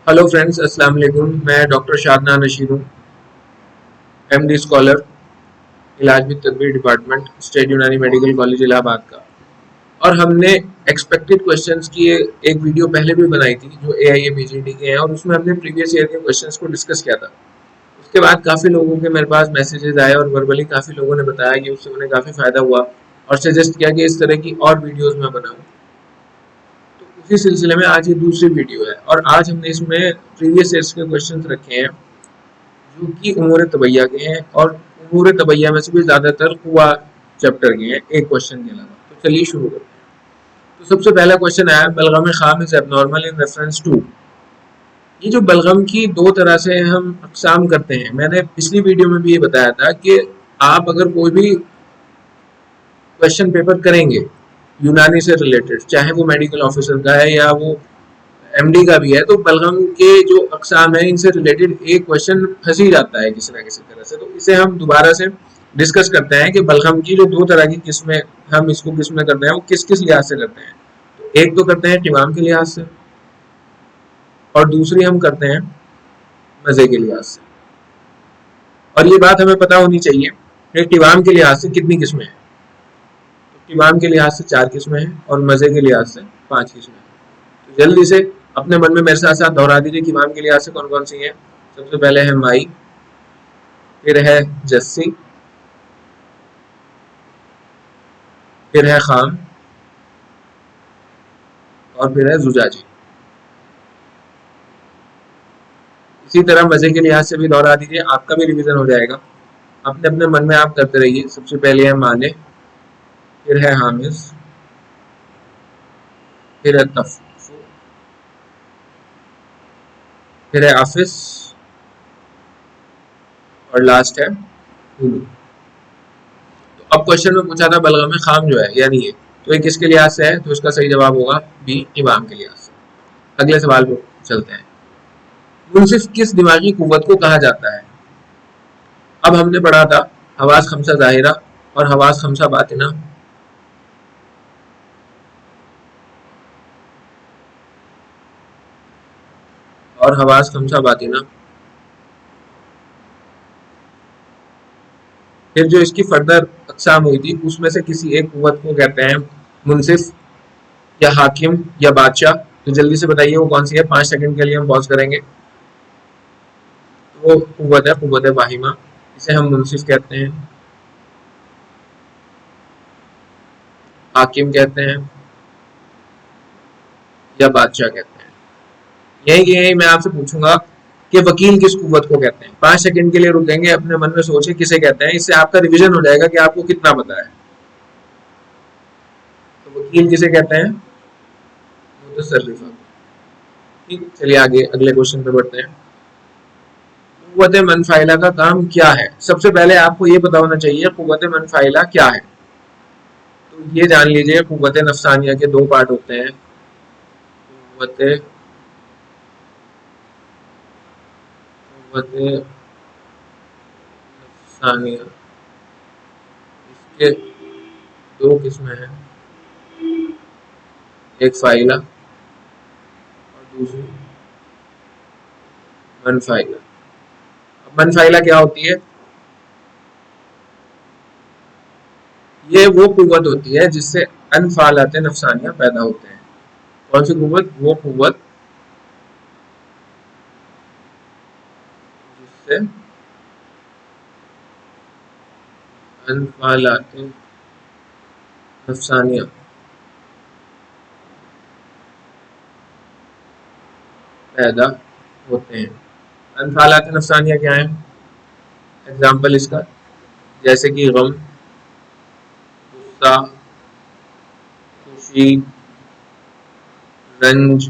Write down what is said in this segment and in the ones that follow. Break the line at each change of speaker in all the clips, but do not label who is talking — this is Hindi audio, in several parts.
हेलो फ्रेंड्स, अस्सलाम वालेकुम। मैं डॉक्टर शादना नशीर हूँ, एमडी स्कॉलर, इलाज में तदबीर डिपार्टमेंट, स्टेट यूनानी मेडिकल कॉलेज इलाहाबाद का। और हमने एक्सपेक्टेड क्वेश्चंस की एक वीडियो पहले भी बनाई थी जो AIMEGT के हैं, और उसमें हमने प्रीवियस ईयर के क्वेश्चंस को डिस्कस किया था। उसके बाद काफ़ी लोगों के मेरे पास मैसेजेस आए और वर्बली काफ़ी लोगों ने बताया कि उससे उन्हें काफ़ी फ़ायदा हुआ और सजेस्ट किया कि इस तरह की और वीडियोज़ मैं बनाऊँ। तो उसी सिलसिले में आज ये दूसरी वीडियो है और आज हमने इसमें प्रीवियस ईयर्स के क्वेश्चंस रखे हैं जो कि उमूर तबैया के हैं, और उमूर तबैया में से भी ज़्यादातर हुआ चैप्टर के हैं एक क्वेश्चन के अलावा। तो चलिए शुरू करते हैं। तो सबसे पहला क्वेश्चन है, बलगम खाम is abnormal in reference to. ये जो बलगम की दो तरह से हम अकसाम करते हैं, मैंने पिछली वीडियो में भी ये बताया था कि आप अगर कोई भी क्वेश्चन पेपर करेंगे यूनानी से रिलेटेड, चाहे वो मेडिकल ऑफिसर का है या वो एमडी का भी है, तो बलगम के जो अकसाम है इनसे रिलेटेड एक क्वेश्चन फंस ही जाता है किसी ना किसी तरह से। तो इसे हम दोबारा से डिस्कस करते हैं कि बलगम की जो दो तरह की किस्में, हम इसको किस्में करते हैं वो किस किस लिहाज से करते हैं। तो एक तो करते हैं टिमाम के लिहाज से, और दूसरी हम करते हैं मजे के लिहाज से। और ये बात हमें पता होनी चाहिए कि टिमाम के लिहाज से कितनी किस्में हैं। तो टिमाम के लिहाज से 4 किस्में हैं और मजे के लिहाज से 5 किस्में हैं। तो जल्दी से अपने मन में मेरे साथ साथ दोहरा दीजिए कि इमाम के लिहाज से कौन कौन सी है। सबसे पहले है माई, फिर है जस्सी, फिर है खाम, और फिर है जुजाजी। इसी तरह मजे के लिहाज से भी दोहरा दीजिए, आपका भी रिवीजन हो जाएगा। अपने अपने मन में आप करते रहिए। सबसे पहले है माने, फिर है हामिस, फिर है तफू, फिर है आफिस, और लास्ट है हुलू। तो अब क्वेश्चन में पूछा था बलगम खाम जो है यानी ये, तो ये किसके लिहाज से है, तो इसका सही जवाब होगा बी, इमाम के लिहाज से। अगले सवाल पर चलते हैं। मुनसिफ किस दिमागी कुव्वत को कहा जाता है। अब हमने पढ़ा था हवास खमसा जाहिरा और हवास खमसा बातिना। और हवास खमसा बातिना, फिर जो इसकी फर्दर अकसाम हुई थी उसमें से किसी एक कुव्वत को कहते हैं मुनसिफ या हाकिम या बादशाह। तो जल्दी से बताइए वो कौन सी है। 5 सेकंड के लिए हम पॉज करेंगे। तो वो कुव्वत है वाहिमा, इसे हम मुनसिफ कहते हैं, हाकिम कहते हैं, या बादशाह कहते हैं। यही मैं आपसे पूछूंगा कि वकील किस कुव्वत को कहते हैं। 5 सेकंड के लिए रुकेंगे, अपने मन में सोचे किसे कहते हैं। इससे आपका रिवीजन हो जाएगा कि आपको कितना पता है। तो वकील किसे कहते हैं, मुतसर्रिफा। ठीक, चलिए आगे अगले क्वेश्चन पे बढ़ते हैं। कुव्वत मनफाइला का काम क्या है। सबसे पहले आपको ये पता होना चाहिए कुव्वत मनफाइला क्या है। तो ये जान लीजिए, कुव्वत नफसानिया के 2 पार्ट होते हैं। कुव्वत नफसानिया, इसके 2 किस्में हैं, एक फाइला और दूसरी मनफाइला। अब मनफाइला क्या होती है, ये वो कुव्वत होती है जिससे अनफालात नफसानिया पैदा होते हैं। कौन सी कुव्वत, वो कुव्वत जिससे अनफालात नफसानिया पैदा होते हैं। अनफालात नफसानिया क्या है, एग्जाम्पल इसका जैसे कि गम, गुस्सा, खुशी, रंज,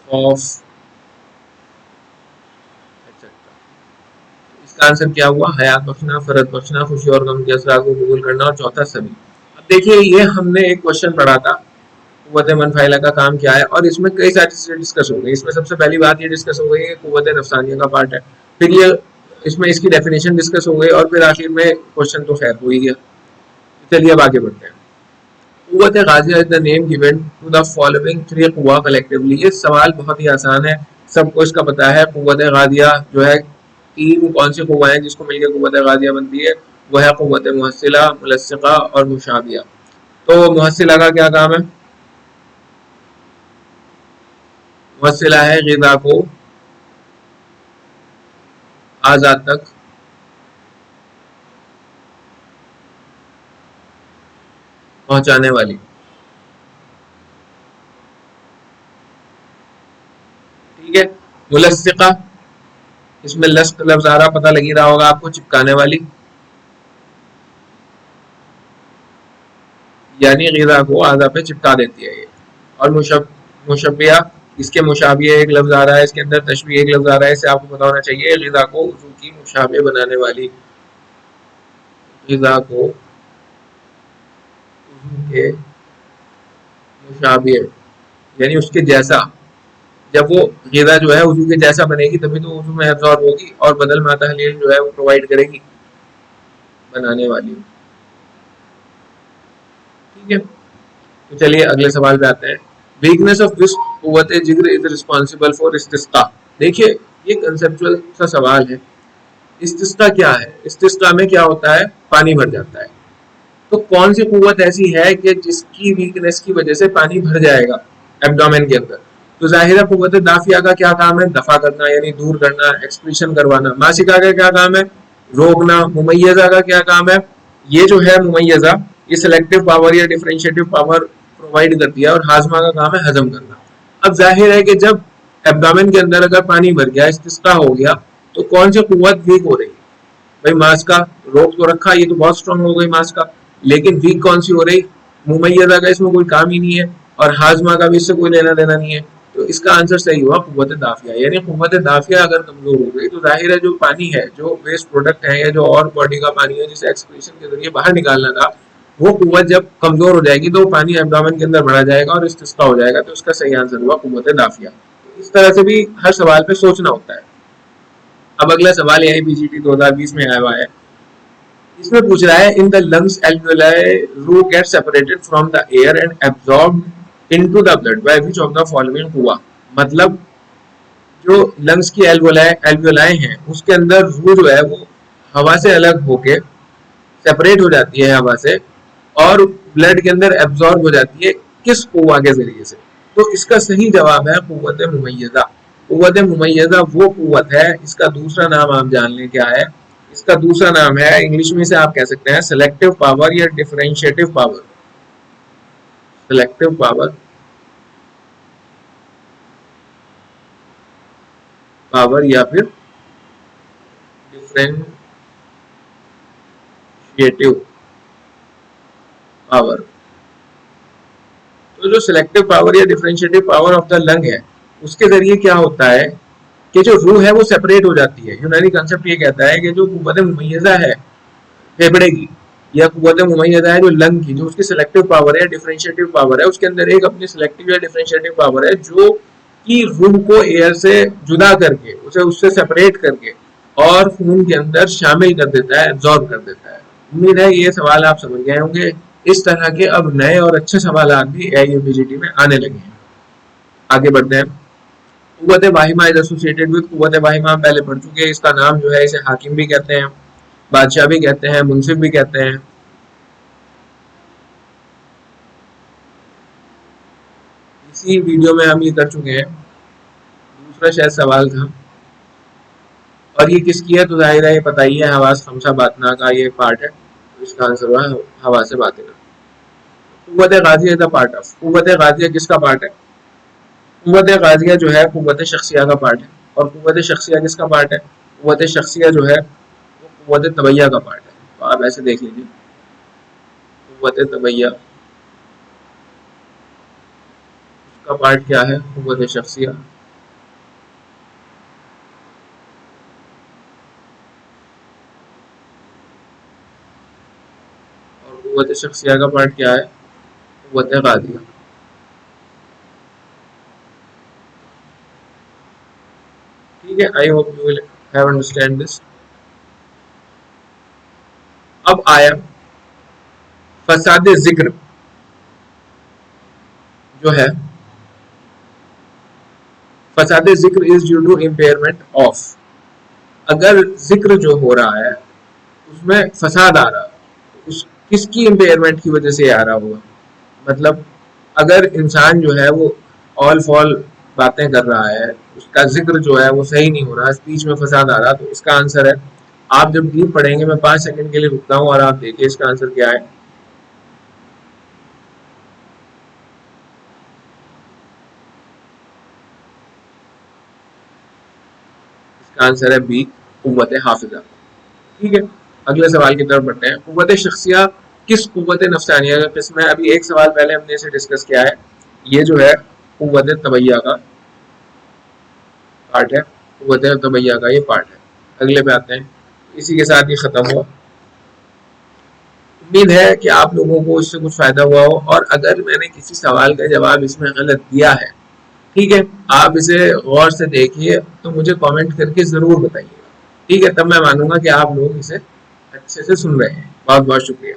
खौफ, एक्सेट्रा। इसका आंसर क्या हुआ, हयात बख्शना, फरत बख्शना, खुशी और गम के असरात को कबूल करना, और चौथा सभी। अब देखिए, ये हमने एक क्वेश्चन पढ़ा था कुव्वत मनफाइला का काम क्या है, और इसमें कई सारी चीजें डिस्कस हो गई। इसमें सबसे पहली बात ये डिस्कस हो गई कि कुव्वत नफसानिया का पार्ट है, फिर ये इसमें इसकी डेफिनेशन डिस्कस हो गई, और फिर आखिर में क्वेश्चन तो खैर हो ही गया। चलिए अब आगे बढ़ते हैं। कुव्वत गाजिया is the name given to the following three कुव्वा कलेक्टिवली। ये सवाल बहुत ही आसान है, सबको इसका पता है। कुव्वत गाजिया जो है, तीन कौन सी कुव्वा है जिसको मिलकर कुव्वत गाजिया बनती है? वह है कुव्वत मुहस्सिला, मुलस्सिका और मुशाबिया। तो मुहस्सिला का क्या काम है? मुहस्सिला है ग़िज़ा को आज़ाद तक पहुंचाने वाली। ठीक है। मुलस्सिका, इसमें लस्क लफ्ज आ रहा, पता लगी रहा होगा आपको, चिपकाने वाली, यानी ग़िज़ा को आज़ा पे चिपका देती है ये। और मुशब्बिया, इसके मुशाबिह एक लफ्ज आ रहा है, इसके अंदर तशबीह एक लफ्ज आ रहा है, इससे आपको पता होना चाहिए ग़िज़ा को उज़ू की मुशाबिह बनाने वाली। ग़िज़ा को उज़ू के मुशाबिह यानी उसके जैसा। जब वो ग़िज़ा जो है उज़ू के जैसा बनेगी तभी तो उज़ू में एब्जॉर्ब होगी, और बदल में तहलील जो है वो प्रोवाइड करेगी बनाने वाली। ठीक है, तो चलिए अगले सवाल पे आते हैं। वीकनेस ऑफ दिस कुव्वत जिग्र इज रिस्पॉन्सिबल फॉर इस्तिस्का। देखिए ये कंसेप्चुअल सा सवाल है। इस्तिस्का क्या है? इस्तिस्का में क्या होता है? पानी भर जाता है। तो कौन सी कुव्वत ऐसी है कि जिसकी वीकनेस की वजह से पानी भर जाएगा एब्डोमेन के अंदर? तो जाहिर है कुव्वत दाफिया का क्या काम है? दफा करना, यानी दूर करना, एक्सक्रीशन करवाना। मासिका का क्या काम है? रोकना। मुमय्यजा का क्या काम है? ये जो है मुमय्यजा, ये सिलेक्टिव पावर या डिफरेंशिएटिव पावर प्रोवाइड करती है, और हाजमा का काम है हजम करना। अब जाहिर है कि जब एब्डोमेन के अंदर अगर पानी भर गया, इस्तिस्का हो गया, तो कौन सी कुव्वत वीक हो रही है? भाई मास का, रोक तो रखा, ये तो बहुत स्ट्रांग हो गई मास का, लेकिन वीक कौन सी हो रही? मुमय्यजा का इसमें कोई काम ही नहीं है, और हाजमा का भी इससे कोई लेना देना नहीं है। तो इसका आंसर सही हुआ कुव्वत दाफिया। यानी कुव्वत दाफिया अगर कमजोर हो गई तो जाहिर है जो पानी है, जो वेस्ट प्रोडक्ट है, या जो और बॉडी का पानी है जिसे एक्सक्रीशन के जरिए बाहर निकालना था, वो कुव्वत जब कमजोर हो जाएगी तो पानी एब्डोमेन के अंदर भरा जाएगा और इस्तिस्का हो जाएगा। तो इसका सही आंसर हुआ कुव्वत दाफिया। तो इस तरह से भी हर सवाल पे सोचना होता है। अब अगला सवाल यही पीजीटी 2020 में आया हुआ है। इसमें पूछ रहा है इन द लंग्स एल्वियोलाई रू get separated from the air and absorbed into the blood by which of the following हुआ। मतलब जो लंग्स की एल्वियोलाई हैं उसके अंदर रू जो है वो हवा से अलग होके सेपरेट हो जाती है हवा से, और ब्लड के अंदर एब्जॉर्ब हो जाती है। किस कुव्वा के जरिए से? तो इसका सही जवाब है कुव्वत मुमय्यजा। कुव्वत मुमय्यजा वो कुव्वत है, इसका दूसरा नाम आप जान लें क्या है? इसका दूसरा नाम है, इंग्लिश में से आप कह सकते हैं सिलेक्टिव पावर या डिफरेंशिएटिव पावर। सिलेक्टिव पावर, पावर या फिर डिफरेंशिएटिव पावर। तो जो सिलेक्टिव पावर या डिफरेंशिएटिव पावर ऑफ द लंग है, उसके जरिए क्या होता है कि जो रूह है वो सेपरेट हो जाती है। यूनानी कंसेप्ट ये कहता है कि जो कुव्वत मुमय्यजा है फेफड़े की, या कुव्वत मुमय्यजा है जो लंग की, जो उसकी सिलेक्टिव पावर है, डिफरेंशिएटिव पावर है, उसके अंदर एक अपनी सिलेक्टिव या डिफरेंशिएटिव पावर है जो कि रूह को एयर से जुदा करके, उसे उससे सेपरेट करके और खून के अंदर शामिल कर देता है, एब्जॉर्ब कर देता है। उम्मीद है ये सवाल आप समझ गए होंगे। इस तरह के अब नए और अच्छे सवाल भी एआईयूपीजीटी में आने लगे हैं। आगे बढ़ते हैं। कुव्वत वाहिमा इज एसोसिएटेड विद, कुव्वत वाहिमा हम पहले पढ़ चुके हैं। इसका नाम जो है, इसे हाकिम भी कहते हैं, बादशाह भी कहते हैं, मुंसिफ भी कहते हैं। इसी वीडियो में हम ये कर चुके हैं। दूसरा शायद सवाल था, और ये किसकी है? तो जाहिर है ये पता ही है, हवास खमसा बातना का ये पार्ट है। तो इसका आंसर हुआ हवा से बातना। कुव्वत गाजिया इज द पार्ट ऑफ, कुव्वत गाजिया किसका पार्ट है? कुव्वत गाजिया जो है कुव्वत शख्सिया का पार्ट है। और कुव्वत शख्सिया किसका पार्ट है? कुव्वत शख्सिया जो है वो कुव्वत तबैया का पार्ट है। तो आप ऐसे देख लीजिए, कुव्वत तबैया का पार्ट क्या है? कुव्वत शख्सिया। और कुव्वत शख्सिया का पार्ट क्या है? कुव्वत गाजिया। ठीक है, I hope you will have understand this. अब आया फसाद जिक्र। जो है फसाद जिक्र is due to impairment of, अगर जिक्र जो हो रहा है उसमें फसाद आ रहा है, उस किसकी इम्पेयरमेंट की वजह से आ रहा होगा, मतलब अगर इंसान जो है वो ऑल फॉल बातें कर रहा है, उसका जिक्र जो है वो सही नहीं हो रहा, स्पीच में फसाद आ रहा, तो इसका आंसर है, आप जब डीप पढ़ेंगे, मैं 5 सेकंड के लिए रुकता हूँ और आप देखिए इसका आंसर क्या है। इसका आंसर है बी, कुव्वत हाफिजा। ठीक है, अगले सवाल की तरफ बढ़ते हैं। कुव्वत शख्सिया किस कुव्वत नफ्सानिया का किस्म है? अभी एक सवाल पहले हमने इसे डिस्कस किया है, ये जो है कुव्वत तबैया का पार्ट है, कुव्वत तबैया का ये पार्ट है। अगले पे आते हैं, इसी के साथ ही खत्म हुआ। उम्मीद है कि आप लोगों को इससे कुछ फायदा हुआ हो, और अगर मैंने किसी सवाल का जवाब इसमें गलत दिया है, ठीक है, आप इसे गौर से देखिए तो मुझे कमेंट करके जरूर बताइएगा। ठीक है, तब मैं मानूंगा कि आप लोग इसे अच्छे से सुन रहे हैं। बहुत बहुत शुक्रिया।